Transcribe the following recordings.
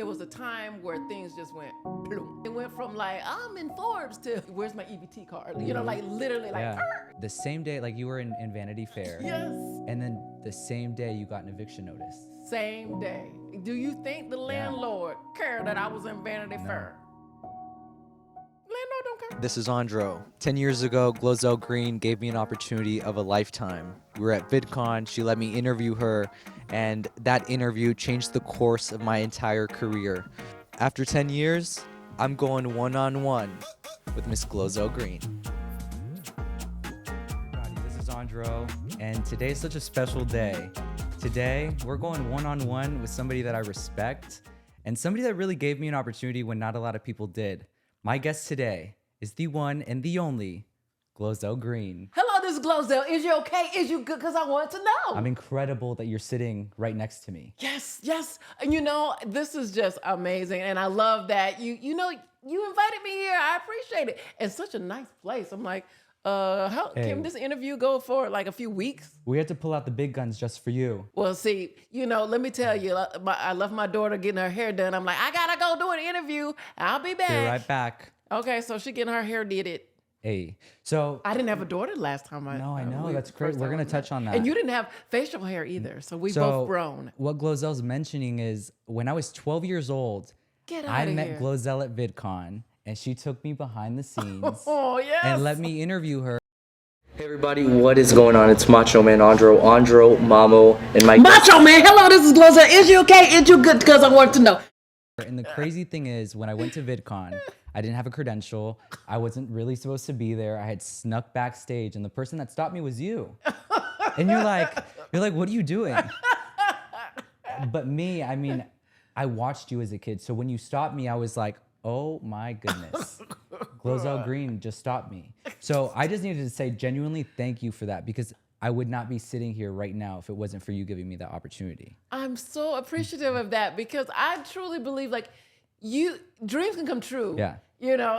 There was a time where things just went bloom. It went from like, I'm in Forbes to, where's my EBT card? You know, like literally like, The same day, like you were in Vanity Fair. Yes. And then the same day you got an eviction notice. Same day. Do you think the landlord cared that I was in Vanity Fair? Landlord don't care. This is Andro. 10 years ago, GloZell Green gave me an opportunity of a lifetime. We were at VidCon, she let me interview her, and that interview changed the course of my entire career. After 10 years, I'm going one-on-one with Miss GloZell Green. This is Andro, and today is such a special day. Today, we're going one-on-one with somebody that I respect, and somebody that really gave me an opportunity when not a lot of people did. My guest today is the one and the only GloZell Green. Hello, this is GloZell. Is you okay? Is you good? Because I want to know. I'm incredible that you're sitting right next to me. Yes. And you know, this is just amazing. And I love that you invited me here. I appreciate it. And such a nice place. I'm like, can this interview go for like a few weeks? We had to pull out the big guns just for you. Well, see, let me tell you, I left my daughter getting her hair done. I'm like, I gotta go do an interview. I'll be back. Be right back. Okay, so she getting her hair did. Hey, so I didn't have a daughter last time. I know that's great. We're gonna touch on that. And you didn't have facial hair either, so we both grown. What GloZell's mentioning is when I was 12 years old, I met GloZell at VidCon, and she took me behind the scenes and let me interview her. Hey everybody, what is going on? It's Macho Man Andro Mammo, and my Macho Man. Hello, this is GloZell. Is you okay? Is you good? Because I want to know. And the crazy thing is, when I went to VidCon, I didn't have a credential. I wasn't really supposed to be there. I had snuck backstage, and the person that stopped me was you. And you're like, what are you doing? But me, I mean, I watched you as a kid. So when you stopped me, I was like, oh my goodness. GloZell Green just stopped me. So I just needed to say genuinely thank you for that, because I would not be sitting here right now if it wasn't for you giving me that opportunity. I'm so appreciative of that, because I truly believe dreams can come true. Yeah.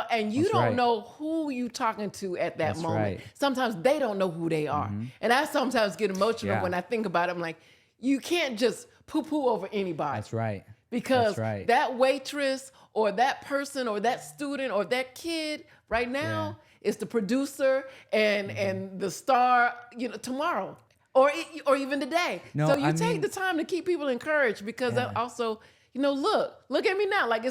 And you don't know who you talking to at that moment. Right. Sometimes they don't know who they are. And I sometimes get emotional when I think about it. I'm like, you can't just poo-poo over anybody. That's right. Because that waitress or that person or that student or that kid right now is the producer and the star, tomorrow or even today. No, so you take the time to keep people encouraged, because that also, look at me now. Like,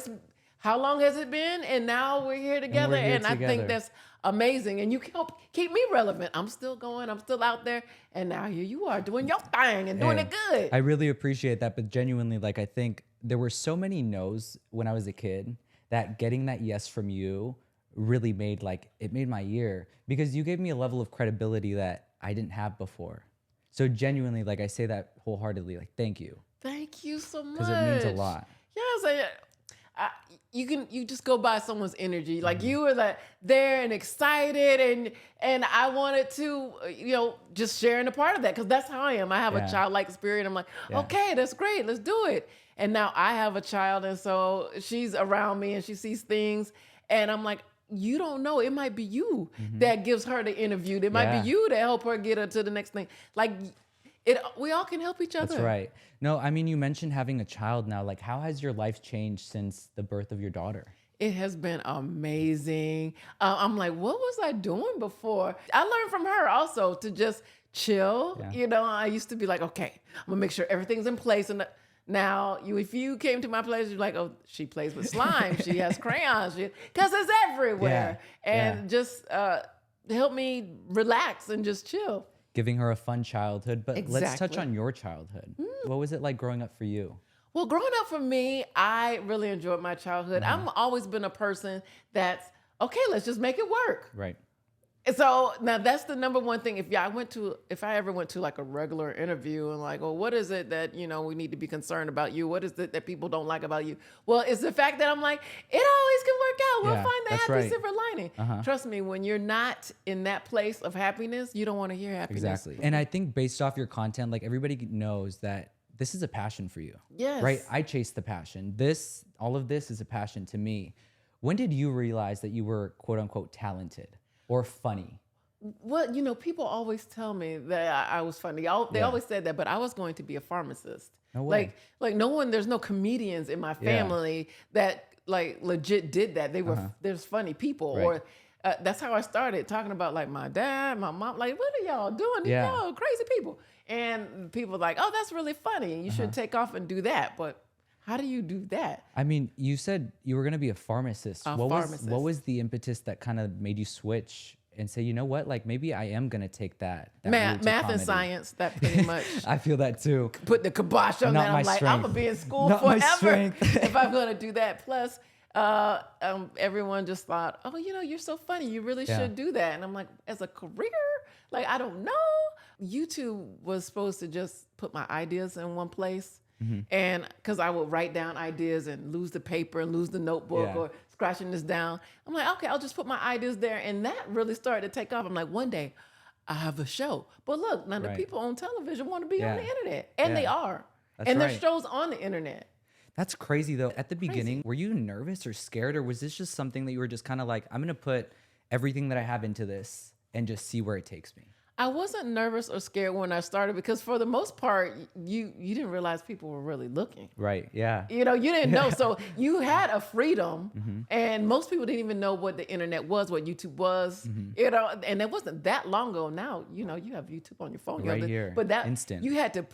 how long has it been? And now we're here together. And I think that's amazing. And you help keep me relevant. I'm still going. I'm still out there. And now here you are doing your thing and doing it good. I really appreciate that. But genuinely, I think there were so many no's when I was a kid that getting that yes from you really made it made my year, because you gave me a level of credibility that I didn't have before. So genuinely, I say that wholeheartedly, thank you. Thank you so much. Because it means a lot. Yes, you just go by someone's energy. You were there and excited, and I wanted to, just sharing a part of that, because that's how I am. I have a childlike spirit. I'm like, okay, that's great, let's do it. And now I have a child, and so she's around me and she sees things, and I'm like, you don't know, it might be you that gives her the interview. It might be you that help her get her to the next thing. We all can help each other. That's right. No, I mean, you mentioned having a child now. How has your life changed since the birth of your daughter? It has been amazing. I'm like, what was I doing before? I learned from her also to just chill. I used to be like, okay, I'm gonna make sure everything's in place. And now, if you came to my place, you're like, oh, she plays with slime. She has crayons. Because it's everywhere. Just help me relax and just chill. Giving her a fun childhood. But let's touch on your childhood. What was it like growing up for you? Well, growing up for me, I really enjoyed my childhood. I've always been a person that's, okay, let's just make it work. Right. So now that's the number one thing. If I ever went to a regular interview and what is it that, we need to be concerned about you? What is it that people don't like about you? Well, it's the fact that I'm like, it always can work out. We'll find the happy silver lining. Trust me, when you're not in that place of happiness, you don't want to hear happiness. Exactly. And I think based off your content, everybody knows that this is a passion for you. Yes. Right? I chase the passion. All of this is a passion to me. When did you realize that you were quote unquote talented or funny? Well, people always tell me that I was funny. They Yeah. always said that, but I was going to be a pharmacist. No way. Like no one. There's no comedians in my Yeah. family that like legit did that. They were there's funny people, Right. or that's how I started talking about like my dad, my mom. Like, what are y'all doing? Yeah. Y'all crazy people. And people were like, oh, that's really funny. You should take off and do that. But how do you do that? I mean, you said you were going to be a pharmacist. A What pharmacist. was the impetus that kind of made you switch and say, you know what, like maybe I am going to take that route Math to and comedy? science. That pretty much. I feel that too. Put the kibosh on Not that. my I'm like, strength. I'm gonna be in school Not my forever strength. if I'm gonna do that. Plus, everyone just thought, oh, you're so funny. You really Yeah. should do that. And I'm like, as a career, like I don't know. YouTube was supposed to just put my ideas in one place, and because I would write down ideas and lose the paper and lose the notebook Yeah. or scratching this down. I'm like, okay, I'll just put my ideas there, and that really started to take off. I'm like, one day I have a show. But look, now the Right. people on television want to be on Yeah. the internet, and they Yeah. are. That's and right. there's shows on the internet. That's crazy though. At the beginning, were you nervous or scared, or was this just something that you were just kind of like, I'm going to put everything that I have into this and just see where it takes me? I wasn't nervous or scared when I started because for the most part, you didn't realize people were really looking. Right. Yeah. You didn't know. So you had a freedom, and most people didn't even know what the internet was, what YouTube was, and it wasn't that long ago. Now, you have YouTube on your phone. Right here. But that Instant. you had to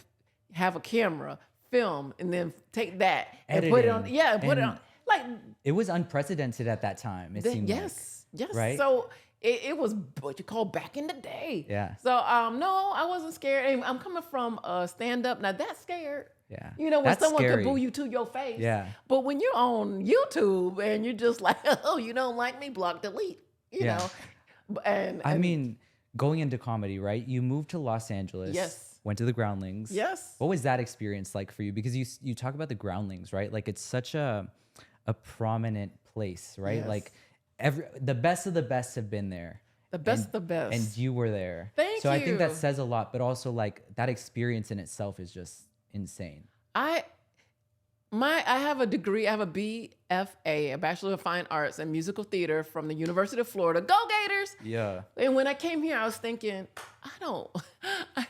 have a camera, film, and then take that and put it on. Editing. Yeah, put it And on. Like, It was unprecedented at that time. It seemed yes. right? So it was what you call back in the day. Yeah. So no, I wasn't scared. And I'm coming from stand up. Now that's scared. Yeah. When That's someone scary. can boo you to your face. Yeah. But when you're on YouTube and you're just like, oh, you don't like me, block, delete. Yeah. And I mean, going into comedy, right? You moved to Los Angeles. Yes. Went to the Groundlings. Yes. What was that experience like for you? Because you talk about the Groundlings, right? Like it's such a prominent place, right? Yes. Like the best of the best have been there. the best, the best. And you were there. Thank So I think that you. says a lot, but also like that experience in itself is just insane. I have a degree. I have a BFA, a Bachelor of Fine Arts and Musical Theater from the University of Florida. Go Gators! Yeah. And when I came here, I was thinking, I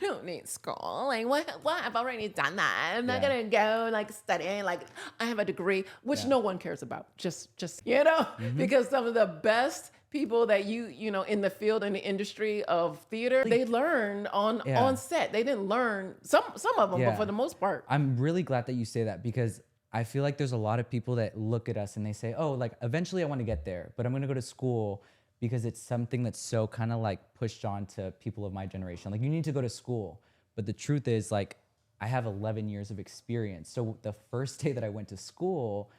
don't need school. Like, what? I've already done that. I'm not Yeah. gonna go like studying. Like, I have a degree, which Yeah. no one cares about. Just because some of the best people that you know in the field in the industry of theater, they learn Yeah. on set. They didn't learn some of them, Yeah. but for the most part, I'm really glad that you say that because I feel like there's a lot of people that look at us and they say, oh, like eventually I want to get there, but I'm going to go to school because it's something that's so kind of like pushed on to people of my generation. Like you need to go to school. But the truth is like I have 11 years of experience. So the first day that I went to school,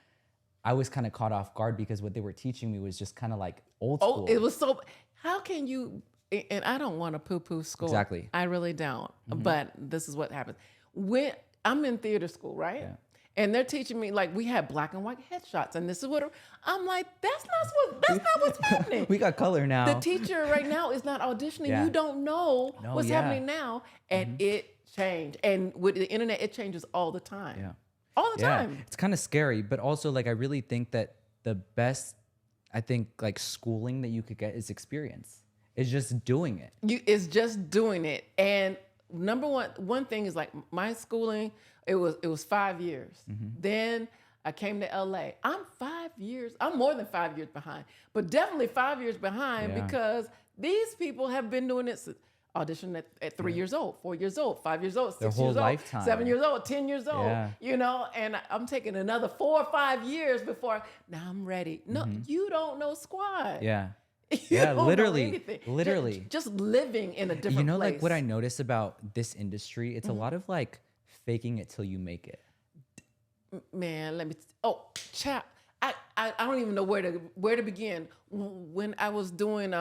I was kind of caught off guard because what they were teaching me was just kind of like old school. it was so. How can you? And I don't want to poo-poo school. Exactly. I really don't. But this is what happens when I'm in theater school, right? Yeah. And they're teaching me like we had black and white headshots, and this is what I'm like. That's not what's happening. We got color now. The teacher right now is not auditioning. Yeah. You don't know No, what's yeah. happening now, and it changed. And with the internet, it changes all the time. Yeah. All the time. It's kind of scary, but also like I really think that the best, I think like schooling that you could get is experience. It's just doing it. It's just doing it. And number one thing is like my schooling, it was 5 years. Then I came to LA. I'm more than 5 years behind, but definitely 5 years behind Yeah. because these people have been doing it since audition at 3 years old, 4 years old, 5 years old, 6 Their years whole old, lifetime. 7 years old, 10 years old, Yeah. and I'm taking another 4 or 5 years before now I'm ready. No, you don't know squat. Yeah. You Yeah, don't know literally, anything. literally. Just living in a different You know, place. like what I notice about this industry, it's a lot of like faking it till you make it. Man, chat. I don't even know where to begin. When I was doing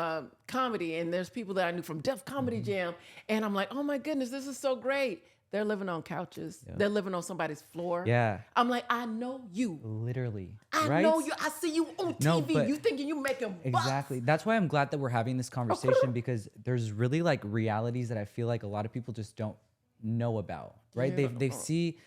comedy, and there's people that I knew from Def Comedy Jam, and I'm like, oh my goodness, this is so great. They're living on couches. Yeah. They're living on somebody's floor. Yeah. I'm like, I know you. Literally. I right? know you. I see you on TV. No, but- you thinking you making bucks. Exactly. That's why I'm glad that we're having this conversation because there's really like realities that I feel like a lot of people just don't know about, right? Yeah. They see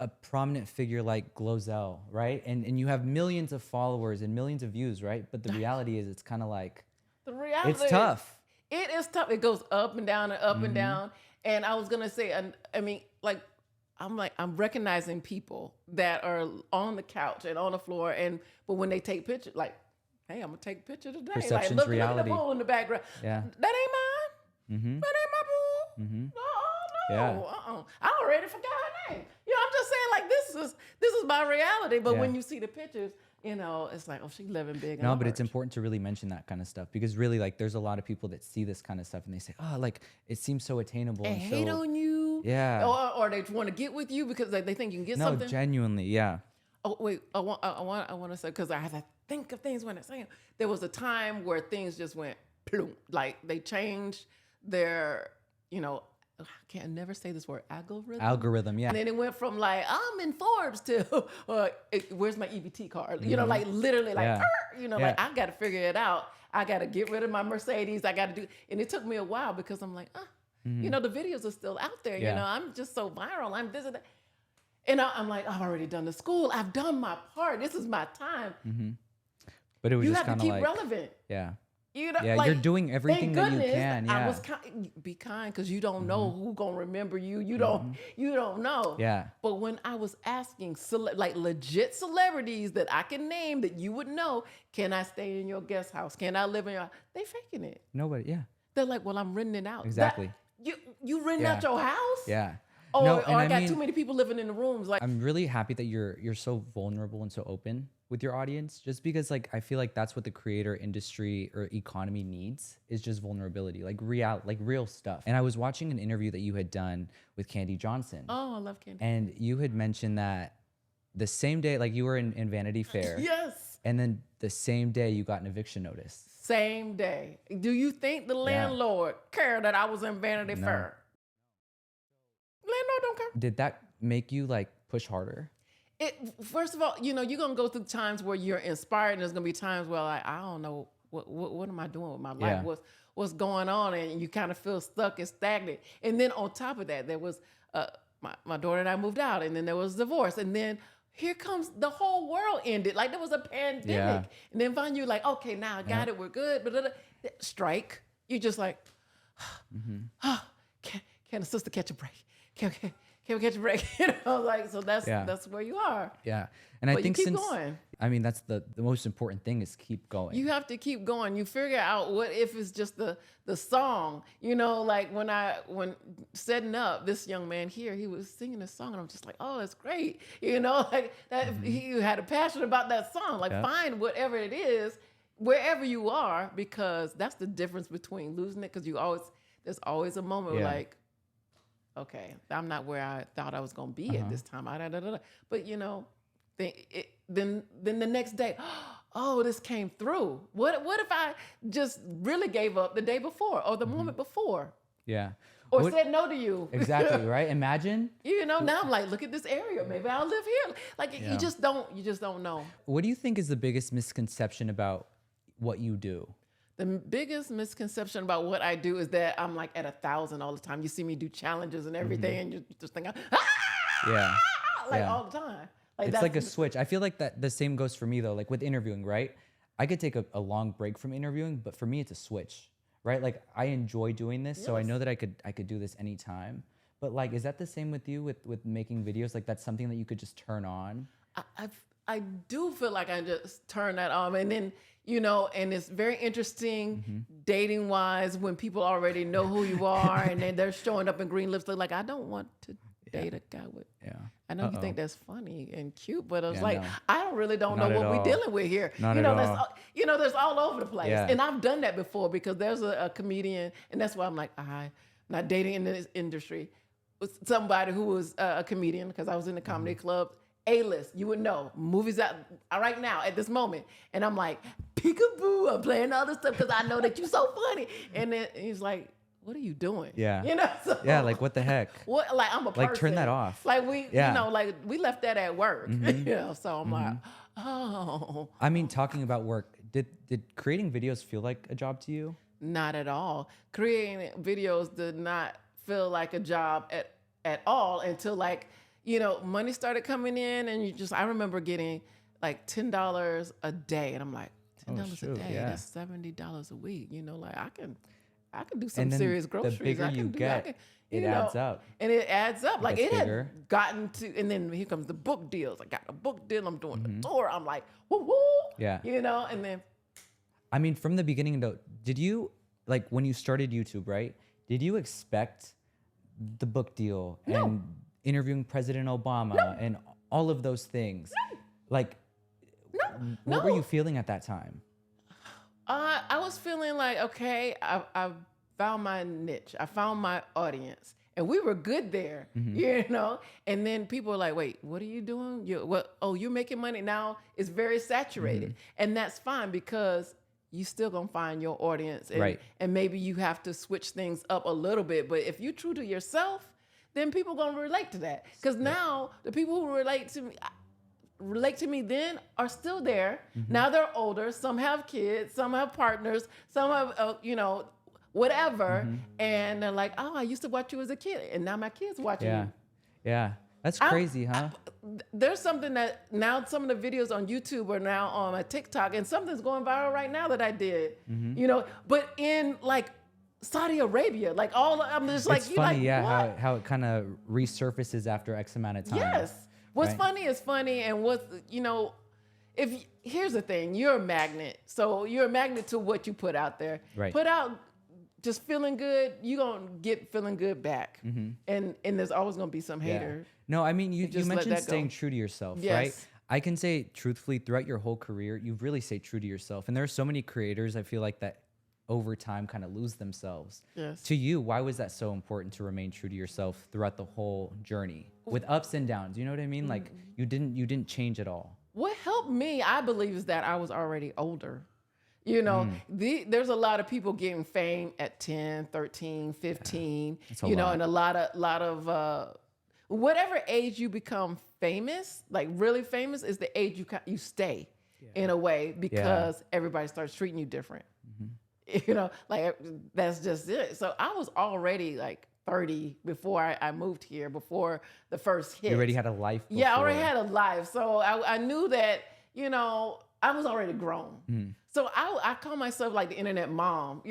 a prominent figure like GloZell, right? And you have millions of followers and millions of views, right? But the reality is it's kind of like, The reality it's tough. It is tough. It goes up and down and up and down. And I was gonna say, I mean, like, I'm recognizing people that are on the couch and on the floor, but when they take pictures, like, hey, I'm gonna take a picture today. Perception's like, look at reality. the pool in the background. Yeah. That ain't mine. Mm-hmm. That ain't my pool. Mm-hmm. No. Yeah. I already forgot her name. You know, I'm just saying, like, this is my reality. But when you see the pictures, you know, it's like, oh, she's living big. No, but it's important to really mention that kind of stuff, because really, like, there's a lot of people that see this kind of stuff and they say, oh, like, it seems so attainable. And hate so, on you. Yeah. Or they want to get with you because they think you can get no, something. genuinely, yeah. Oh wait, I want to say, because I have to think of things when I say it. There was a time where things just went plum, like they changed their, you know, I can't never say this word, algorithm. Yeah. And then it went from like, I'm in Forbes to where's my EBT card? You know, like literally like, you know, like I got to figure it out. I got to get rid of my Mercedes. I got to do, and it took me a while because I'm like, you know, the videos are still out there. You know, I'm just so viral. I'm this and that. And I'm like, I've already done the school. I've done my part. This is my time. But it was You just have kind to of keep like, relevant. Yeah. You know, Yeah, like, you're doing everything thank that you goodness can. Yeah. I was be kind, because you don't know who's gonna remember you. You don't know. Yeah. But when I was asking like legit celebrities that I can name that you would know, can I stay in your guest house? Can I live in your? They faking it. Nobody. Yeah. They're like, well, I'm renting it out. Exactly. You renting out your house? Yeah. Or, No, or and I I got mean- too many people living in the rooms. Like, I'm really happy that you're so vulnerable and so open with your audience, just because, like, I feel like that's what the creator industry or economy needs, is just vulnerability, like real stuff. And I was watching an interview that you had done with Candy Johnson. oh, I love Candy. And you had mentioned that the same day, like, you were in Vanity Fair. Yes. And then the same day you got an eviction notice. Same day. Do you think the landlord cared that I was in Vanity Fair? Landlord don't care. Did that make you, like, push harder? First of all, you know, you're gonna go through times where you're inspired, and there's gonna be times where, like, I don't know what am I doing with my life? Yeah. What's going on? And you kind of feel stuck and stagnant. And then on top of that, there was my daughter and I moved out, and then there was divorce, and then here comes the whole world ended. Like, there was a pandemic, Yeah. and then finally you're like, okay, now I got it, we're good. But strike, you're just like, can a sister catch a break? Can we catch a break? You know, like, so that's where you are. Yeah. And But I think you keep since, going. I mean, that's the most important thing, is keep going. You have to keep going. You figure out what if it's just the song. You know, like when setting up, this young man here, he was singing this song, and I'm just like, oh, that's great. You know, like that he had a passion about that song. Like, find whatever it is, wherever you are, because that's the difference between losing it. Because there's always a moment where, like, okay, I'm not where I thought I was gonna be at this time. But you know, then the next day, oh, this came through. What if I just really gave up the day before or the moment before? Yeah. Or said no to you. Exactly, right? Imagine. You know, now I'm like, look at this area. Maybe I'll live here. Like, you just don't know. What do you think is the biggest misconception about what you do? The biggest misconception about what I do is that I'm like at 1,000 all the time. You see me do challenges and everything, and you just think, all the time. Like, It's like a switch. I feel like that the same goes for me, though. Like with interviewing, right? I could take a long break from interviewing, but for me, it's a switch, right? Like, I enjoy doing this, so I know that I could do this anytime. But, like, is that the same with you with making videos? Like, that's something that you could just turn on? I do feel like I just turn that on, and then, you know, and it's very interesting dating wise when people already know who you are, and then they're showing up in green lipstick. Like, I don't want to date a guy with. I know you think that's funny and cute, but I was like, no. I really don't Not know at what all. we're dealing with here. Not you at know, all. there's all over the place, Yeah. and I've done that before because there's a comedian, and that's why I'm like, I'm not dating in this industry. With somebody who was a comedian, because I was in the comedy club. A-list, you would know, movies out right now at this moment, and I'm like, peekaboo, I'm playing other stuff because I know that you're so funny, and then he's like, what are you doing? Yeah. You know, so, Yeah, like, what the heck? what, like, I'm a person. Like, turn that off. Like, we, Yeah. you know, like, we left that at work, you know, so I'm like, oh. I mean, talking about work, did creating videos feel like a job to you? Not at all. Creating videos did not feel like a job at all until, like, you know, money started coming in, and I remember getting like $10 a day, and I'm like, $10 a shoot, day, yeah. that's $70 a week. You know, like, I can I could do some And then serious the groceries. bigger I can you do, I get, can, it you know, adds up. and it adds up. Like gets it bigger. had gotten to, and then here comes the book deals. I got a book deal. I'm doing a tour. I'm like, woo woo. Yeah. You know, and then I mean, from the beginning, though, did you, like, when you started YouTube, right? Did you expect the book deal and interviewing President Obama and all of those things? Like, what were you feeling at that time? I was feeling like, okay, I found my niche. I found my audience. And we were good there, you know? And then people were like, wait, what are you doing? You're making money now. It's very saturated. And that's fine because you still gonna find your audience. And, Right. and maybe you have to switch things up a little bit. But if you're true to yourself, then people gonna relate to that. Because now the people who relate to me then are still there. Now they're older. Some have kids. Some have partners. Some have, whatever. And they're like, oh, I used to watch you as a kid. And now my kids watching Yeah. you. Yeah. That's crazy, huh? There's something that now some of the videos on YouTube are now on my TikTok. And something's going viral right now that I did. But in like Saudi Arabia, like I'm just like, It's you funny, like, yeah, what? how it kind of resurfaces after X amount of time. Yes. What's right? funny is funny, and here's the thing, you're a magnet. So you're a magnet to what you put out there. Right. Put out just feeling good, you're gonna get feeling good back. And there's always gonna be some hater. No, I mean, you just let mentioned that go. staying true to yourself, right? Yes. I can say truthfully, throughout your whole career, you've really stayed true to yourself. And there are so many creators, I feel like, that over time kind of lose themselves. Yes. To you, why was that so important to remain true to yourself throughout the whole journey with ups and downs? You know what I mean? Like you didn't change at all. What helped me, I believe, is that I was already older. There's a lot of people getting fame at 10, 13, 15, That's a lot. and a lot of whatever age you become famous, like really famous, is the age you stay in a way because everybody starts treating you different. Like that's just it. So I was already like 30 before I moved here, before the first hit. You already had a life before. Yeah, I already had a life. So I knew that, I was already grown. So I call myself like the internet mom.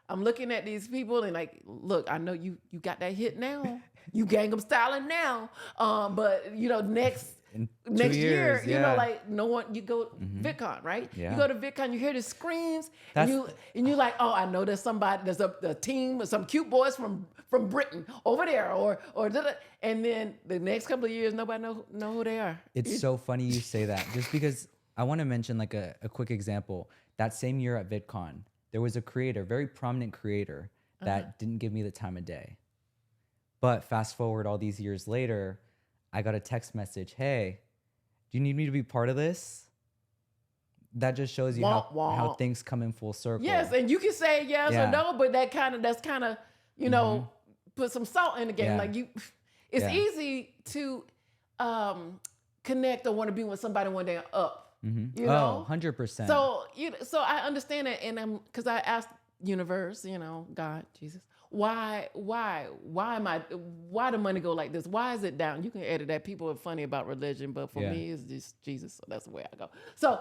I'm looking at these people and like, look, I know you got that hit now. You Gangnam Styling now. But next year, yeah. like no one, you go VidCon, right? Yeah. You go to VidCon, you hear the screams, and you're like, oh, I know there's a team, some cute boys from Britain over there, and then the next couple of years, nobody know who they are. It's so funny you say that, just because I want to mention like a quick example. That same year at VidCon, there was a creator, very prominent creator, that didn't give me the time of day. But fast forward all these years later, I got a text message, hey, do you need me to be part of this? That just shows you how things come in full circle. Yes, and you can say yes or no, but that's kind of, put some salt in the game. Yeah. Like it's easy to connect or want to be with somebody when they're up. You know? 100%. So I understand it, and because I asked universe, God, Jesus, why the money go like this? Why is it down? You can edit that. People are funny about religion, but for me, it's just Jesus. So that's the way I go. So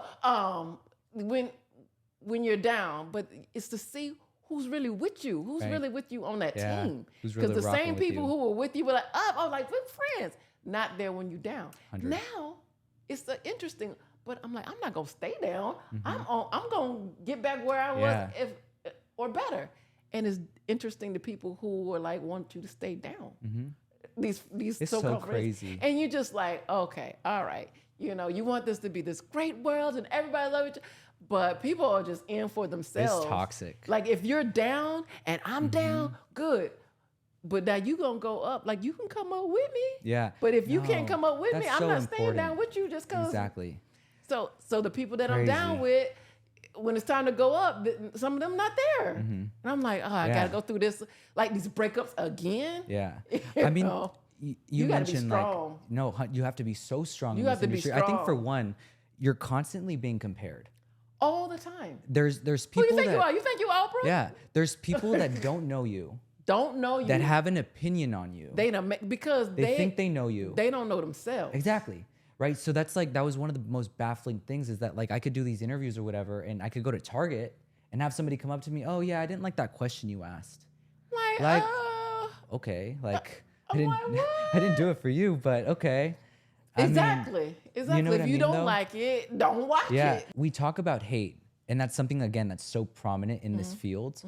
when you're down, but it's to see who's really with you, who's really with you on that team. Who's really Because the rocking same with people you. who were with you were like up. I was like, we're friends. Not there when you're down. 100. Now it's interesting, but I'm like, I'm not gonna stay down. I'm gonna get back where I was or better. And it's interesting to people who are like want you to stay down. These It's so-called so friends. crazy. And you just like, okay, all right. You want this to be this great world and everybody love each other. But people are just in for themselves. It's toxic. Like if you're down and I'm down, good. But now you gonna go up. Like you can come up with me. Yeah. But if you can't No, come up with me, that's I'm so not staying important. down with you just because. Exactly. So the people that I'm down with, when it's time to go up, some of them not there. And I'm like, I gotta go through this, like these breakups again. Yeah. You I mean, know? you You gotta be mentioned like, strong. no, you have to be so strong You in have this to be industry. I think for strong. one, you're constantly being compared. All the time. There's Who people you think that, you are? You think you Oprah? yeah, there's people that don't know you, Don't know you. that have an opinion on you. They don't because They think they know you. They don't know themselves. Exactly. Right. So that was one of the most baffling things, is that like I could do these interviews or whatever, and I could go to Target and have somebody come up to me, oh yeah, I didn't like that question you asked. Like, Okay, like I'm like, what? I didn't do it for you, but okay. I mean, Exactly. you know what If I you mean, don't though? like it, don't watch Yeah, it. we talk about hate, and that's something again that's so prominent in Mm-hmm. this field.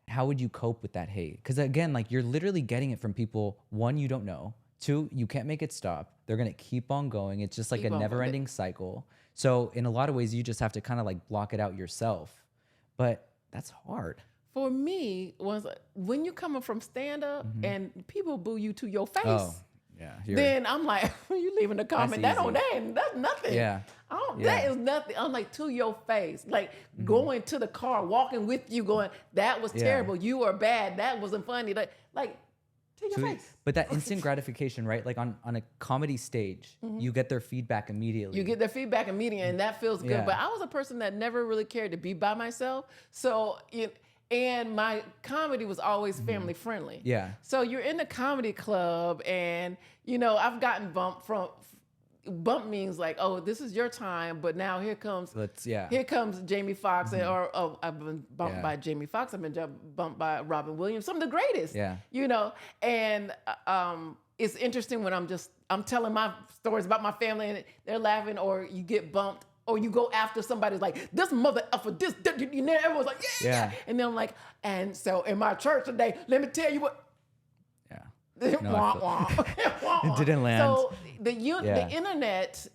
How would you cope with that hate? Because again, like you're literally getting it from people. One, you don't know. Two, you can't make it stop. They're gonna keep on going. It's just like Keep a on going. never-ending cycle. So in a lot of ways, you just have to kind of like block it out yourself. But that's hard. For me, when you're coming from stand up and people boo you to your face, Oh, yeah. then I'm like, you leaving a comment. That's nothing. Yeah. That is nothing. I'm like, to your face. Like going to the car, walking with you, going, that was Yeah. terrible. You are bad. That wasn't funny. Like to your face. But that instant gratification, right? Like on a comedy stage, you get their feedback immediately. You get their feedback immediately, and that feels good. Yeah. But I was a person that never really cared to be by myself. So, and my comedy was always family friendly. Yeah. So you're in the comedy club, and I've gotten bumped from. Bump means like, oh, this is your time, but now here comes Jamie Foxx, or I've been bumped by Jamie Foxx. I've been bumped by Robin Williams, some of the greatest. Yeah. And it's interesting when I'm telling my stories about my family and they're laughing, or you get bumped, or you go after somebody's like, this mother for this, everyone's like, yeah. And then I'm like, and so in my church today, let me tell you what. It didn't land. So the internet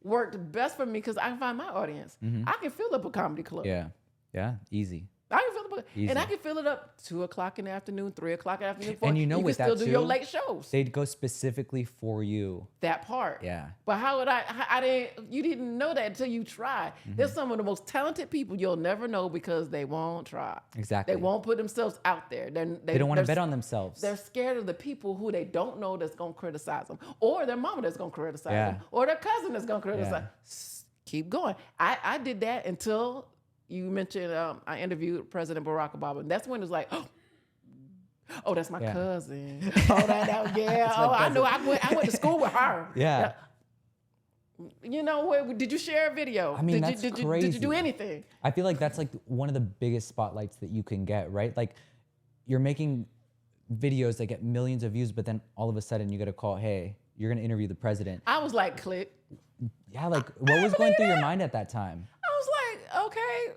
worked best for me because I can find my audience. I can fill up a comedy club. Yeah. Easy. I can fill it up, and I can fill it up 2:00 in the afternoon, 3:00 in the afternoon. 4. And you can with still that do too, your late shows. They'd go specifically for you. That part. Yeah. But how would I didn't. You didn't know that until you try. There's some of the most talented people you'll never know because they won't try. Exactly. They won't put themselves out there. They don't want to bet on themselves. They're scared of the people who they don't know that's gonna criticize them, or their mama that's gonna criticize them, or their cousin that's gonna criticize. Keep going. I did that until you mentioned I interviewed President Barack Obama. And that's when it's like, oh, that's my cousin. Oh, I know. I went to school with her. Yeah. Did you share a video? I mean, that's crazy. Did you do anything? I feel like that's like one of the biggest spotlights that you can get, right? Like you're making videos that get millions of views, but then all of a sudden you get a call, hey, you're going to interview the president. I was like, click. Yeah, like what was going through your mind at that time? I was like, okay,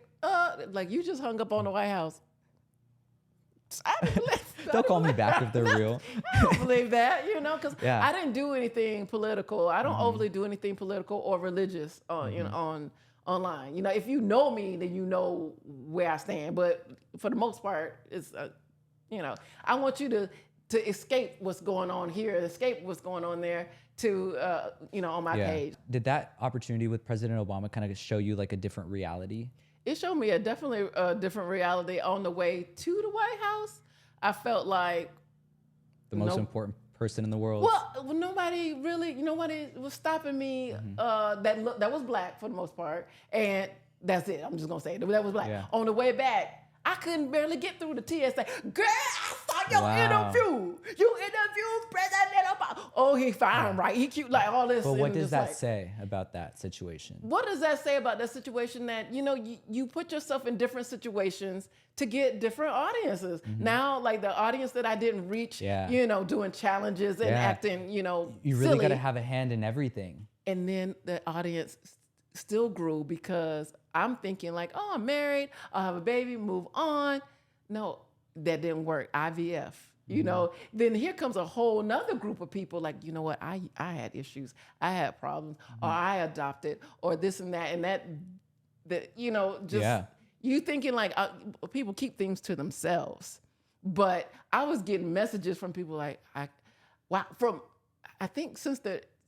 like you just hung up on the White House. I didn't believe, They'll call me back if they're real. I don't believe that, because Yeah. I didn't do anything political. I don't overly do anything political or religious, on online. If you know me, then you know where I stand. But for the most part, it's, I want you to escape what's going on here, escape what's going on there to, on my page. Did that opportunity with President Obama kind of show you like a different reality? It showed me definitely a different reality on the way to the White House. I felt like The most important person in the world. Well, nobody was stopping me. That was black for the most part, and that's it. I'm just gonna say it. That was black. Yeah. On the way back, I couldn't barely get through the TSA. Girl, I saw your interview. You interviewed President Obama. Oh, he fine, right? He cute, like all this. But what does that like, say about that situation? What does that say about that situation? That you put yourself in different situations to get different audiences. Now, like the audience that I didn't reach, doing challenges and acting, You really silly. got to have a hand in everything. And then the audience still grew because I'm thinking like, oh, I'm married, I'll have a baby, move on. No, that didn't work. IVF. Then here comes a whole nother group of people like, you know what, I had issues, I had problems, or I adopted, or this and that, you thinking like people keep things to themselves. But I was getting messages from people like, I think since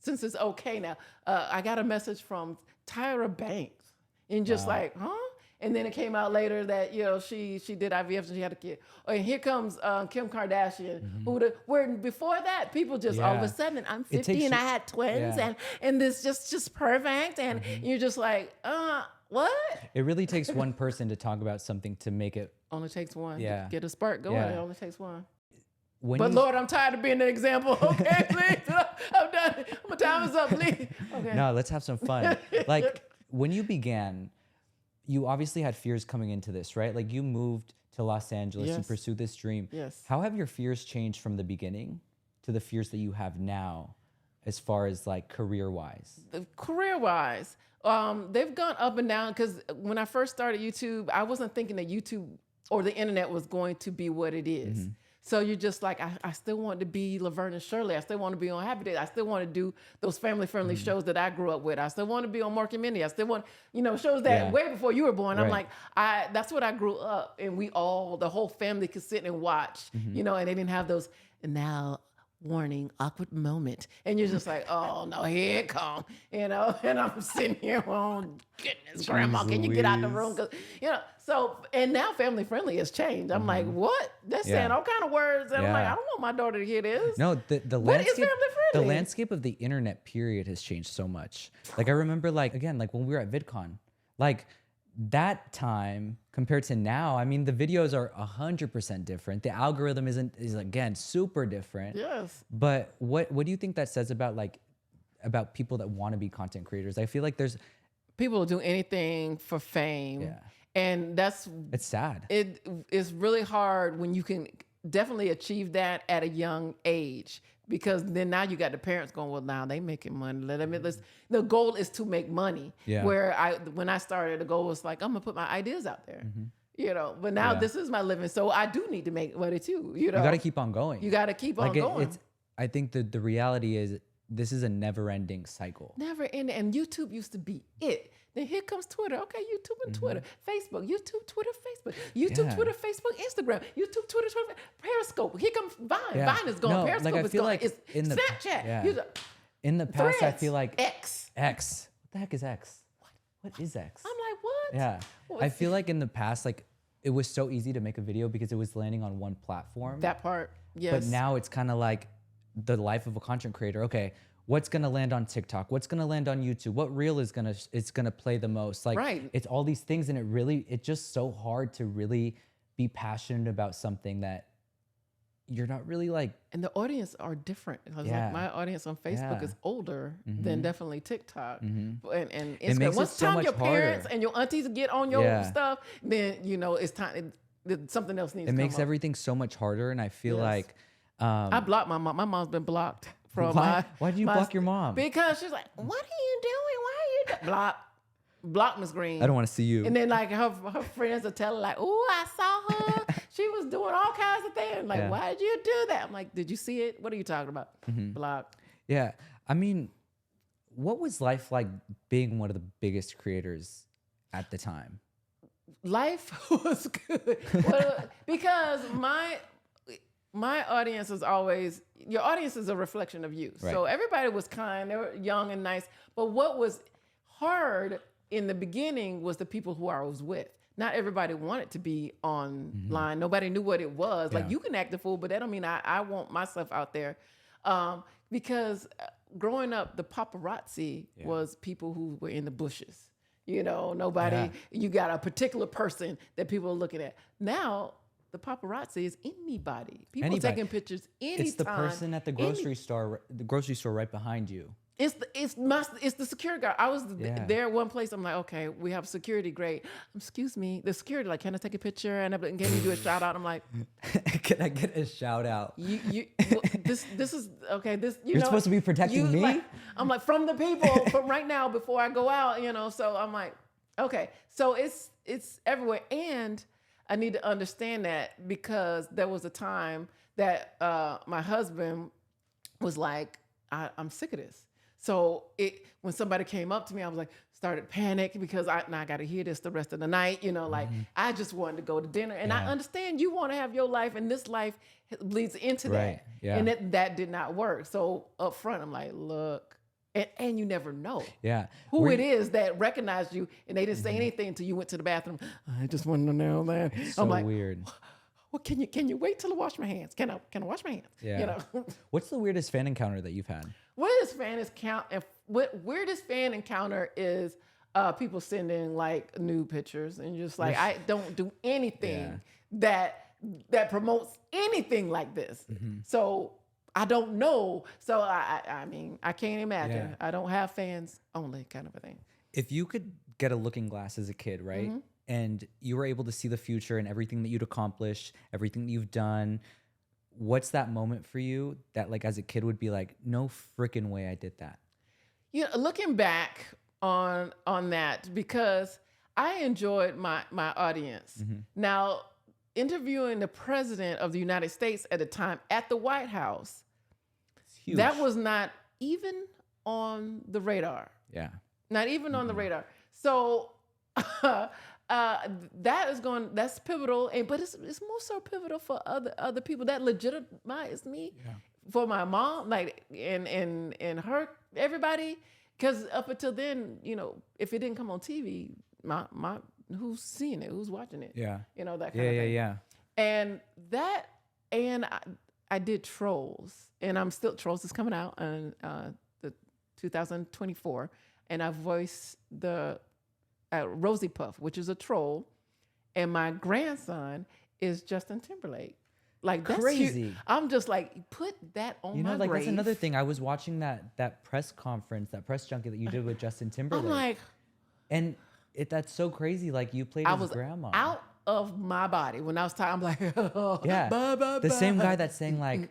it's okay now, I got a message from Tyra Banks, and just like, huh? And then it came out later that she did IVF and she had a kid. And here comes Kim Kardashian, where before that people just all of a sudden I'm 50 and I had twins and this just perfect, and you're just like, what? It really takes one person to talk about something to make it. Only takes one. Yeah. Get a spark going. Yeah. It only takes one. But Lord, I'm tired of being an example. Okay, please. I'm done. My time is up, please. Okay. No, let's have some fun. Like when you began, you obviously had fears coming into this, right? Like you moved to Los Angeles, you Yes. pursued this dream. Yes. How have your fears changed from the beginning to the fears that you have now, as far as like career-wise? Career-wise, they've gone up and down because when I first started YouTube, I wasn't thinking that YouTube or the internet was going to be what it is. So you're just like, I still want to be Laverne and Shirley. I still want to be on Happy Days. I still want to do those family-friendly shows that I grew up with. I still want to be on Mork and Mindy. I still want, shows that way before you were born. I'm Right. like, that's what I grew up, and the whole family could sit and watch, and they didn't have those, and now, warning, awkward moment. And you're just like, oh no, here it come, and I'm sitting here, oh goodness, grandma, can you get out the room? Cause, so, and now family friendly has changed. I'm like, what? They're saying all kind of words. And I'm like, I don't want my daughter to hear this. No, the What is landscape, family the friendly? landscape of the internet period has changed so much. Like I remember, like again, like when we were at VidCon, like that time compared to now, I mean, the videos are 100% different. The algorithm is again super different. Yes. But what do you think that says about people that want to be content creators? I feel like there's People will do anything for fame. Yeah. And it's sad. it is really hard when you can definitely achieve that at a young age, because then now you got the parents going, well, now they making money. The goal is to make money. Yeah. Where when I started, the goal was like, I'm gonna put my ideas out there. But now Yeah. this is my living, so I do need to make money too. You got to keep on going. You got to keep on going. I think the reality is this is a never-ending cycle. Never ending. And YouTube used to be it. Then here comes Twitter. Okay, YouTube and Twitter, Facebook, YouTube, Twitter, Facebook, YouTube, Yeah. Twitter, Facebook, Instagram, YouTube, Twitter, Periscope. Here comes Vine. Yeah. Vine is gone. No, Periscope like, I is feel gone. like It's in the- Snapchat. yeah. In the past, I Threads. feel like X. X. What the heck is X? What is X? I'm like, what? Yeah. Well, I feel like in the past, like it was so easy to make a video because it was landing on one platform. That part, yes. But now it's kind of like the life of a content creator. Okay, what's gonna land on TikTok? What's gonna land on YouTube? What reel is gonna play the most? Like Right. it's all these things, and it's just so hard to really be passionate about something that you're not really like. And the audience are different. Because Yeah. like my audience on Facebook Yeah. is older than definitely TikTok and It Instagram. makes it Once so time much your parents harder. and your aunties get on your Yeah. stuff, then it's time. Something else needs It to makes come up. everything so much harder, and I feel Yes. like. I blocked my mom. My mom's been blocked from Why did you block your mom? Because she's like, "What are you doing? Why are you block Miss Green?" I don't want to see you. And then like her friends will tell her like, "Oh, I saw her. She was doing all kinds of things. Like, Yeah. why did you do that?" I'm like, "Did you see it? What are you talking about?" Mm-hmm. Block. Yeah. I mean, what was life like being one of the biggest creators at the time? Life was good. Well, because my audience is always, your audience is a reflection of you. Right. So everybody was kind, they were young and nice. But what was hard in the beginning was the people who I was with. Not everybody wanted to be online. Nobody knew what it was. Like, Yeah. you can act a fool, but that don't mean I want myself out there. Because growing up, the paparazzi was people who were in the bushes. Nobody, you got a particular person that people are looking at. Now, the paparazzi is anybody. People Anybody. taking pictures anytime. It's the person at the grocery store right behind you. It's the security guard. I was Yeah. there at one place. I'm like, okay, we have security. Great. Excuse me. The security, like, can I take a picture? And can you do a shout out? I'm like, Can I get a shout out? this is okay. You're supposed to be protecting me? like, I'm like, from the people from right now before I go out. So I'm like, okay. So it's everywhere, and I need to understand that because there was a time that my husband was like, I'm sick of this. So when somebody came up to me, I was like, started panic because I got to hear this the rest of the night. I just wanted to go to dinner, and I Yeah. understand you want to have your life, and this life bleeds into Right, that. yeah. And that did not work. So up front, I'm like, look, and you never know Yeah. who Were it you- is that recognized you, and they didn't say anything until you went to the bathroom. I just wanted to know that. So I'm like, weird. well, can you wait till I wash my hands? Can I wash my hands? Yeah. What's the weirdest fan encounter that you've had? Weirdest fan encounter is people sending like nude pictures, and just like, I don't do anything that promotes anything like this. So I don't know. So I mean, I can't imagine. Yeah. I don't have fans only kind of a thing. If you could get a looking glass as a kid, right? And you were able to see the future and everything that you'd accomplished, everything that you've done. What's that moment for you that like as a kid would be like, no freaking way I did that? You know, looking back on that, because I enjoyed my audience. Now, interviewing the president of the United States at the time at the White House, Huge. that was not even on the radar. Yeah. Not even on the radar. So that's pivotal, but it's more so pivotal for other people that legitimized me, for my mom, like and her, everybody, because up until then, you know, if it didn't come on TV, my who's seeing it, who's watching it, you know, that kind of thing. And that, and I did Trolls, and I'm still, Trolls is coming out on the 2024, and I voiced the Rosie Puff, which is a troll, and my grandson is Justin Timberlake. Like, that's crazy. Huge. I'm just like, put that on my like grave. That's another thing. I was watching that press conference, that press junket that you did with Justin Timberlake. I'm like, and that's so crazy. Like, you played his grandma. Out of my body when I was tired. I'm like, yeah, the same guy that's saying like,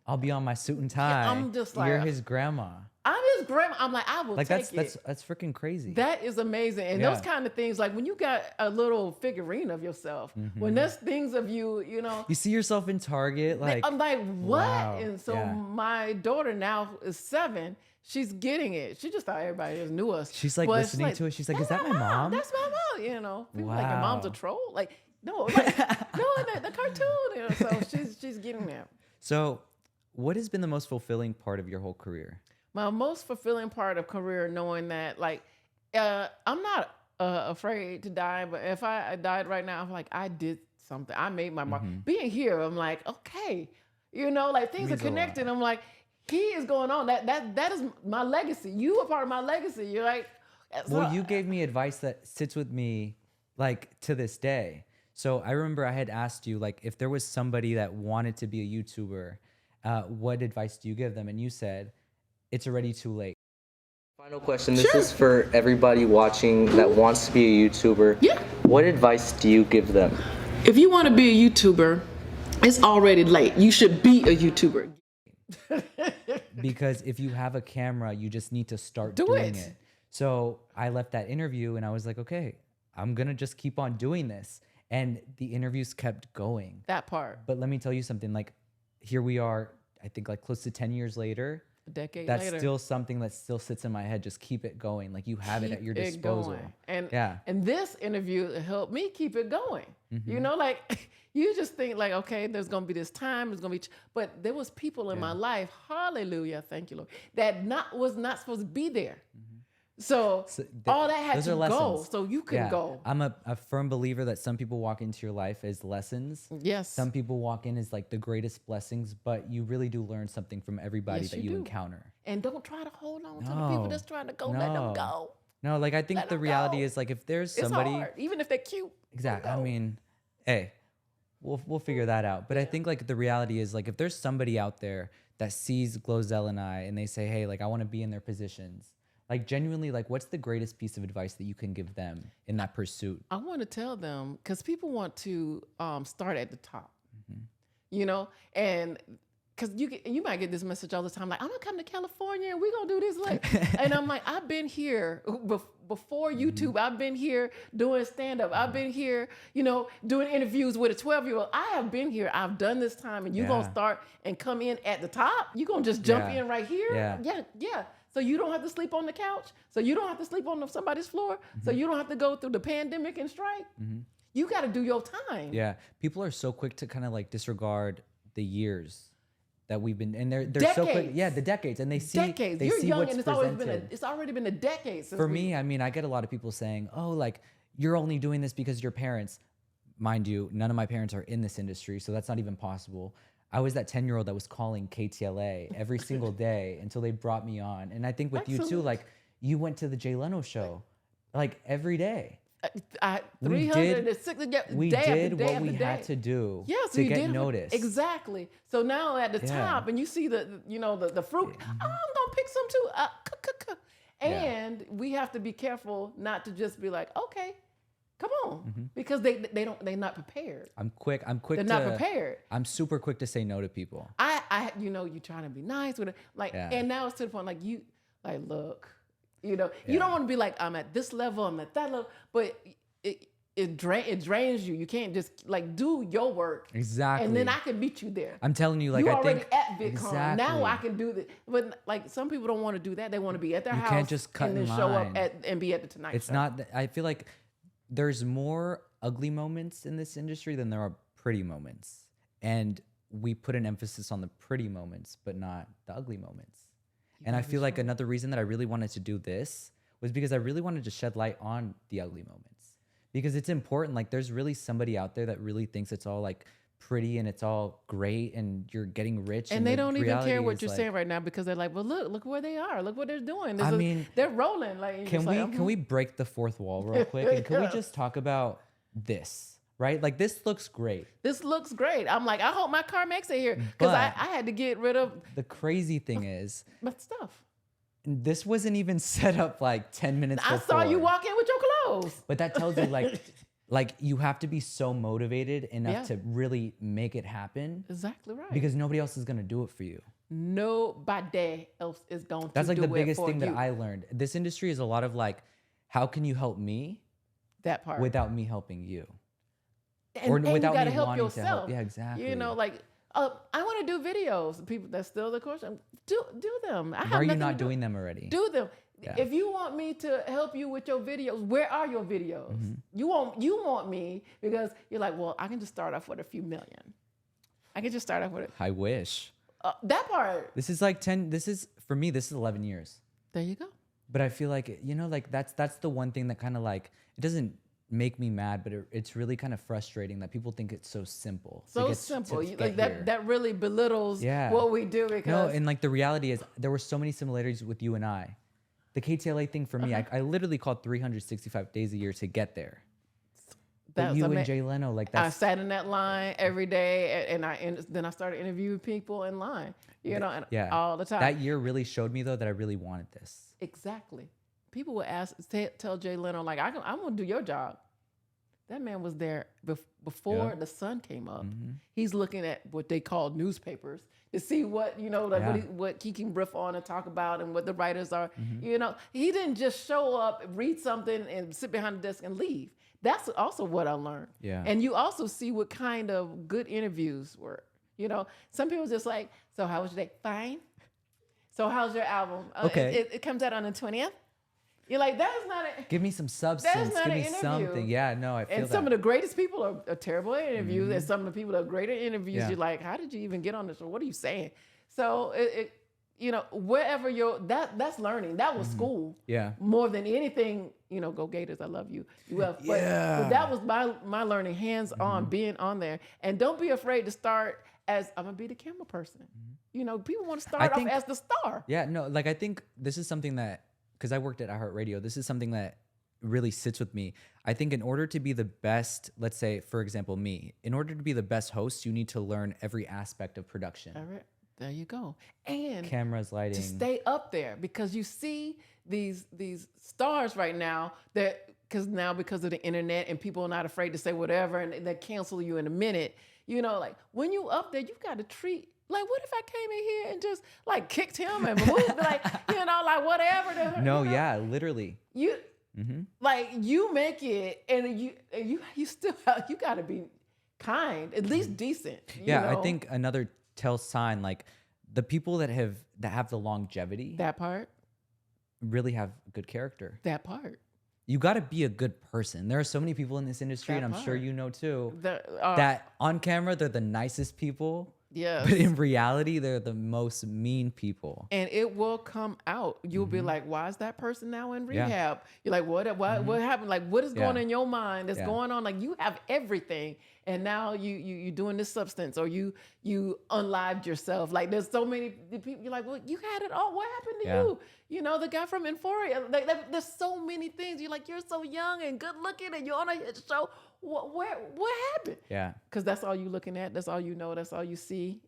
I'll be on my suit and tie. I'm just like, you're his grandma. I'm his grandma. I'm like, I will like take that's freaking crazy. That is amazing. And those kind of things, like when you got a little figurine of yourself, when there's things of you, you know, you see yourself in Target, like I'm like, what? Wow. And so my daughter now is 7. She's getting it. She just thought everybody just knew us. She's like listening to it. She's like, is that my mom? That's my mom. You know, people like, your mom's a troll. Like, no, like, no, the cartoon. You know, so she's getting there. So, what has been the most fulfilling part of your whole career? My most fulfilling part of career, knowing that, like, I'm not afraid to die, but if I died right now, I'm like, I did something. I made my mark. Being here, I'm like, okay, you know, like things are connected. I'm like, he is going on. That is my legacy. You are part of my legacy. You're like, well, you gave me advice that sits with me, like, to this day. So I remember I had asked you, like, if there was somebody that wanted to be a YouTuber, what advice do you give them? And you said, it's already too late. Final question. This is for everybody watching that wants to be a YouTuber. Yeah. What advice do you give them? If you want to be a YouTuber, it's already late. You should be a YouTuber. Because if you have a camera, you just need to start doing it. So I left that interview and I was like, okay, I'm going to just keep on doing this. And the interviews kept going. That part. But let me tell you something, like, here we are, I think like close to 10 years later. A decade That's later. still something that still sits in my head. Just keep it going. Like, you have it at your disposal. And this interview helped me keep it going. You know, like, you just think like, okay, there's going to be this time, there's going to be, but there was people in my life, hallelujah, thank you, Lord, that was not supposed to be there. So all that had to go so you could go. I'm a firm believer that some people walk into your life as lessons. Yes. Some people walk in as like the greatest blessings, but you really do learn something from everybody that you encounter. And don't try to hold on to the people that's trying to go. Let them go. No, like, I think the reality is, like, if there's somebody, it's hard, even if they're cute. Exactly. I mean, hey, we'll figure that out. But I think, like, the reality is, like, if there's somebody out there that sees GloZell and I, and they say, hey, like, I want to be in their positions. Like, genuinely, like, what's the greatest piece of advice that you can give them in that pursuit? I want to tell them, because people want to start at the top, you know, and because you might get this message all the time, like, I'm gonna come to California and we're gonna do this, like, and I'm like, I've been here before YouTube. I've been here doing stand-up. I've been here, you know, doing interviews with a 12-year-old. I have been here. I've done this time, and you're gonna start and come in at the top. You're gonna just jump in right here. Yeah. So you don't have to sleep on the couch. So you don't have to sleep on somebody's floor. So you don't have to go through the pandemic and strike. You got to do your time. Yeah. People are so quick to kind of like disregard the years that we've been, and they're so quick. Yeah, the decades, and they see decades. They You're see young, what's and it's already been a decade since. For me, I mean, I get a lot of people saying, "Oh, like, you're only doing this because your parents." Mind you, none of my parents are in this industry, so that's not even possible. I was that 10-year-old that was calling KTLA every single day until they brought me on. And I think with you too, like, you went to the Jay Leno show, like, every day. 360 we did what we had to do to get noticed. Exactly. So now at the top, and you see the fruit. Oh, I'm gonna pick some too. And we have to be careful not to just be like, okay, come on, because they're not prepared. I'm quick. They're not prepared. I'm super quick to say no to people. You're trying to be nice with it, like, Yeah. and now it's to the point like look, you don't want to be like, I'm at this level, I'm at that level, but it drains you. You can't just like do your work Exactly. and then I can meet you there. I'm telling you, like, you I already think at VidCon. exactly. Now I can do this. But like some people don't want to do that. They want to be at their house can't just cut and then in show line. up and be at the Tonight It's Show. not. I feel like there's more ugly moments in this industry than there are pretty moments, and we put an emphasis on the pretty moments, but not the ugly moments. And I feel like another reason that I really wanted to do this was because I really wanted to shed light on the ugly moments. Because it's important. Like, there's really somebody out there that really thinks it's all like pretty and it's all great and you're getting rich. And they the don't even reality care what is, you're like, saying right now because they're like, well, look where they are. Look what they're doing. I mean, they're rolling. Like, can we break the fourth wall real quick? And can we just talk about this? Right? Like, this looks great. This looks great. I'm like, I hope my car makes it here because I But had to get rid of the crazy thing is, my stuff. this wasn't even set up like 10 minutes I before. saw you walk in with your clothes. But that tells you like you have to be so motivated enough to really make it happen Exactly right. because nobody else is going to do it for you. Nobody else is going to That's like do the it biggest for thing that you. I learned. This industry is a lot of like, how can you help me That part. without me helping you? and or you without gotta me help wanting yourself. to help. Yeah, exactly. Like, I want to do videos. People, that's still the question. Do them. Why are you not doing them already? Do them. Yeah. If you want me to help you with your videos, where are your videos? Mm-hmm. You want me because you're like, well, I can just start off with a few million. I can just start off with I wish. that part. This is like 10, for me, this is 11 years. There you go. But I feel like, like that's the one thing that kind of like, it doesn't make me mad, but it's really kind of frustrating that people think it's so simple. So to simple. get Like here. that really belittles Yeah. what we do because No, and like the reality is there were so many similarities with you and I. The KTLA thing for me, I literally called 365 days a year to get there. But you and Jay Leno, like I that's sat in that line every day, and then I started interviewing people in line, and all the time. That year really showed me though that I really wanted this. Exactly. People would tell Jay Leno, like, I'm going to do your job. That man was there before the sun came up. Mm-hmm. He's looking at what they call newspapers to see what, what he can riff on and talk about and what the writers are. Mm-hmm. He didn't just show up, read something, and sit behind the desk and leave. That's also what I learned. Yeah. And you also see what kind of good interviews were. Some people just like, so how was your day? Fine. So how's your album? Okay. It comes out on the 20th. You're like, that's not it. Give me some substance. not Give an me interview. something. Yeah, no, I feel And that. some of the greatest people are terrible at interviews, and some of the people that are great at interviews, Yeah. you're like, how did you even get on this show? What are you saying? So wherever that's learning. That was school. Yeah. More than anything, go Gators, I love you. But that was my learning, hands on, being on there. And don't be afraid to start as I'm gonna be the camera person. People want to start off as the star. Yeah, no, like I think this is something that, because I worked at iHeartRadio, this is something that really sits with me. I think in order to be the best, let's say, for example, me, in order to be the best host, you need to learn every aspect of production. All right, there you go. And Cameras, lighting. to stay up there, because you see these stars right now because of the internet and people are not afraid to say whatever and they cancel you in a minute. Like when you up there, you got to treat. Like, what if I came in here and just like kicked him and moved, like whatever. No, yeah, literally. You like you make it, and you still you got to be kind, at least decent. Yeah, I think another tell sign, like the people that have the longevity that part. really have good character. That part. You got to be a good person. There are so many people in this industry, That and I'm sure part. you know too, That that on camera they're the nicest people. yes. But in reality, they're the most mean people. And it will come out. You'll be like, why is that person now in rehab? You're like, what happened? Like, what is going on in your mind that's going on? Like, you have everything. And now you doing this substance, or you unlived yourself. Like, there's so many people, you're like, well, you had it all. What happened to you? The guy from Euphoria. Like, there's so many things. You're like, you're so young and good looking and you're on a hit show. What happened? Yeah. Because that's all you're looking at. That's all you know. That's all you see.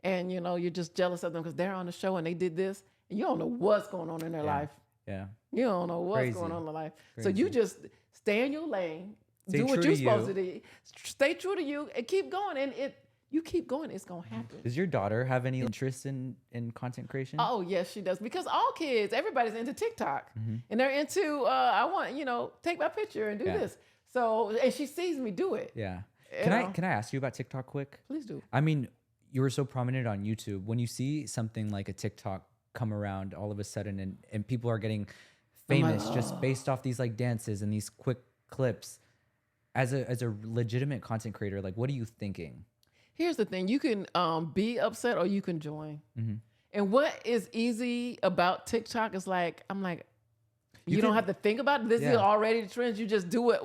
And you're just jealous of them because they're on the show and they did this. And you don't know what's going on in their life. Yeah. You don't know what's Crazy. going on in life. So you Crazy. just stay in your lane, Stay do what true you're to supposed you. to do. Stay true to you and keep going. And you keep going, it's gonna happen. Does your daughter have any interest in content creation? Oh yes, she does. Because all kids, everybody's into TikTok, Mm-hmm. and they're into. I want take my picture and do Yeah. this. So and she sees me do it. Yeah. You Can know? I ask you about TikTok quick? Please do. I mean, you were so prominent on YouTube. When you see something like a TikTok come around all of a sudden and people are getting famous just based off these like dances and these quick clips, as a legitimate content creator, like what are you thinking? Here's the thing: you can be upset or you can join. Mm-hmm. And what is easy about TikTok is I'm like, you don't have to think about it. This is Yeah. already the trends. You just do it.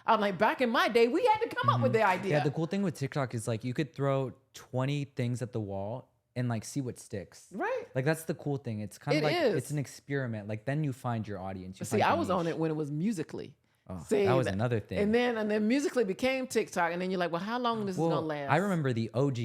I'm like, back in my day, we had to come up with the idea. Yeah, the cool thing with TikTok is like you could throw 20 things at the wall and like see what sticks. Right. Like that's the cool thing. It's kind of It like is. it's an experiment. Like then you find your audience. You See, find I your was on niche. it when it was Musically. Oh, See, that was another thing. And then Musically became TikTok. And then you're like, well, how long this is gonna last? I remember the OG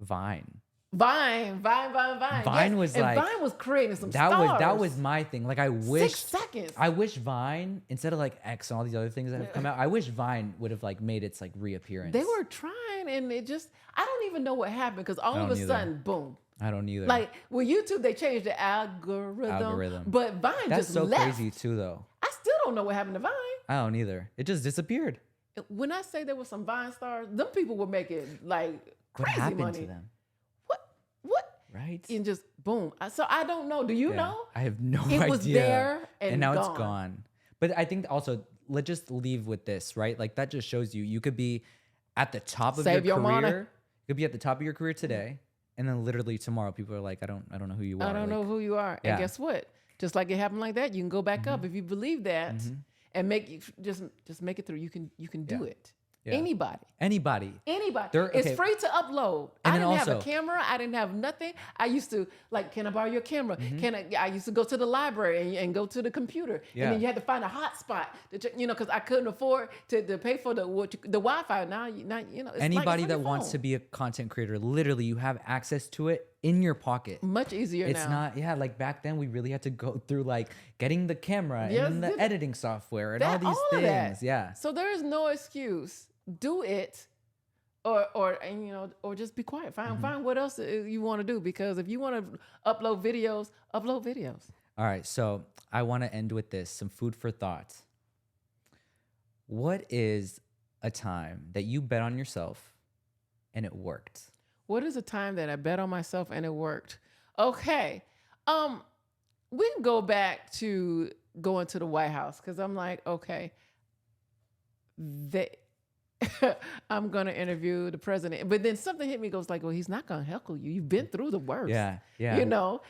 Vine. Vine. Vine was and like- Vine was creating some That stars. was my thing. Like I wish 6 seconds. I wish Vine, instead of like X and all these other things that have come out, I wish Vine would have like made its like reappearance. They were trying, and it just I don't even know what happened because all of don't a either. sudden, boom. I don't either. Like with YouTube, they changed the algorithm. But Vine That's just so left. crazy too, though. I still don't know what happened to Vine. I don't either. It just disappeared. When I say there was some Vine stars, them people were making like What crazy happened money. to them? What? Right? And just boom. So I don't know. Do you Yeah. know? I have no It idea. was there and now gone. it's gone. But I think also let's just leave with this, right? Like that just shows you could be at the top of Save your your career. money. You could be at the top of your career today, and then literally tomorrow people are like, I don't know who you are. I don't know Like, who you are. Yeah. And guess what? Just like it happened like that, you can go back up if you believe that and just make it through. You can do it. Yeah. Anybody. Anybody. It's okay. free to upload. And I then didn't have a also- camera. I didn't have nothing. I used to can I borrow your camera? Mm-hmm. I used to go to the library and go to the computer. Yeah. And then you had to find a hotspot because I couldn't afford to pay for the Wi-Fi. Now it's Anybody on that your wants phone. to be a content creator, literally you have access to it in your pocket. Much easier It's now. not, like back then we really had to go through like getting the camera Yes, and then the editing software and all these of things. that. Yeah. So there is no excuse. Do it, or just be quiet. Find what else you want to do, because if you want to upload videos, upload videos. All right. So I want to end with this, some food for thought. What is a time that you bet on yourself and it worked? What is a time that I bet on myself and it worked? Okay. We can go back to going to the White House, because I'm like, okay, I'm going to interview the president. But then something hit me, goes like, well, he's not going to heckle you. You've been through the worst. Yeah. Yeah.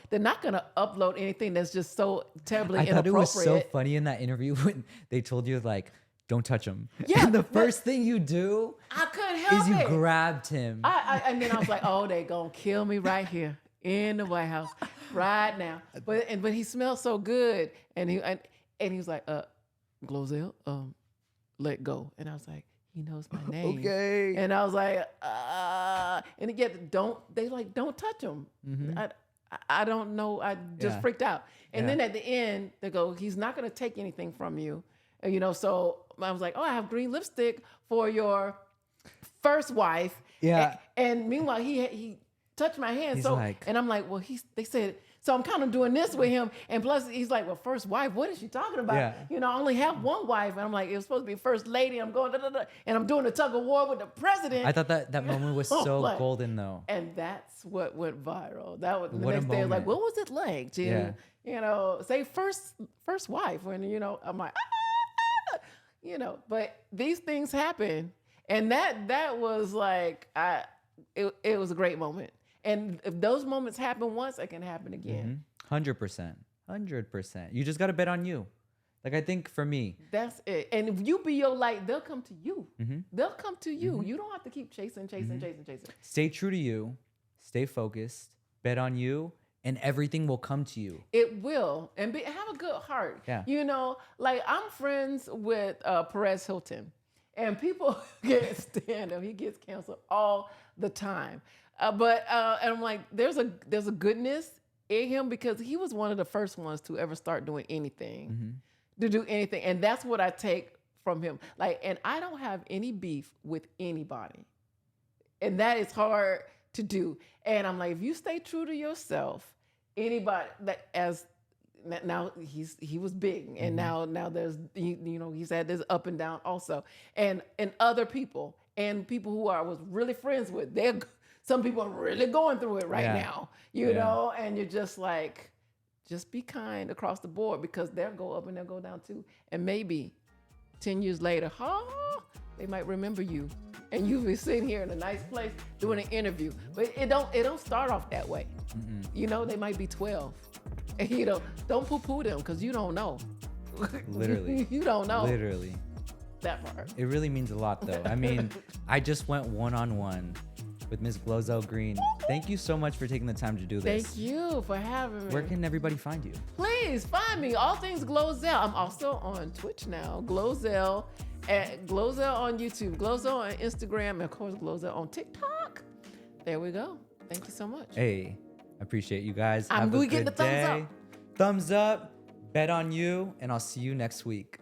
They're not going to upload anything that's just so terribly I thought it was inappropriate. so funny in that interview when they told you like, don't touch him. Yeah, And the but- first thing you do I couldn't help is you it. grabbed him. And then I was like, oh, they gonna kill me right here in the White House right now. But he smelled so good, and he was like, GloZell, let go. And I was like, he knows my name. Okay. And I was like, and again, don't touch him. I don't know. I just Yeah. freaked out. And Yeah. then at the end, they go, he's not gonna take anything from you. So I was like, oh, I have green lipstick for your first wife. Yeah. And meanwhile, he touched my hand. He's so like- and I'm like, well, they said, so I'm kind of doing this with him. And plus he's like, well, first wife, what is she talking about? Yeah. I only have one wife. And I'm like, it was supposed to be first lady. I'm going, and I'm doing a tug of war with the president. I thought that moment was so Like- golden though. And that's what went viral. That was the What a next day. I was like, moment. what was it like to, say first wife when, I'm like, but these things happen. And that was like, it was a great moment. And if those moments happen once, it can happen again. 100%. 100%. You just got to bet on you. Like I think for me, That's it. And if you be your light, they'll come to you. Mm-hmm. They'll come to you. You don't have to keep chasing. stay true to you, stay focused, bet on you, and everything will come to you. It will. And have a good heart. Yeah. I'm friends with Perez Hilton, and people can't stand him. He gets canceled all the time. And I'm like, there's a goodness in him because he was one of the first ones to ever start doing anything, Mm-hmm. to do anything. And that's what I take from him. Like, and I don't have any beef with anybody. And that is hard to do. And I'm like, if you stay true to yourself, anybody that as now he was big, and now there's he's had this up and down also, and other people and people who I was really friends with, some people are really going through it right now, you know, and you're just like, just be kind across the board because they'll go up and they'll go down too, and maybe 10 years later, they might remember you. And you'll be sitting here in a nice place doing an interview, but it don't start off that way. You know, they might be 12, and don't poo-poo them because you don't know. Literally. You don't know. Literally. That part. It really means a lot, though. I mean, I just went one-on-one with Ms. GloZell Green. Thank you so much for taking the time to do this. Thank you for having me. Where can everybody find you? Please find me. All things GloZell. I'm also on Twitch now. GloZell. At GloZell on YouTube, GloZell on Instagram, and of course GloZell on TikTok. There we go. Thank you so much. Hey, I appreciate you guys. I'm Have a going to get good the thumbs day. up. Thumbs up. Bet on you, and I'll see you next week.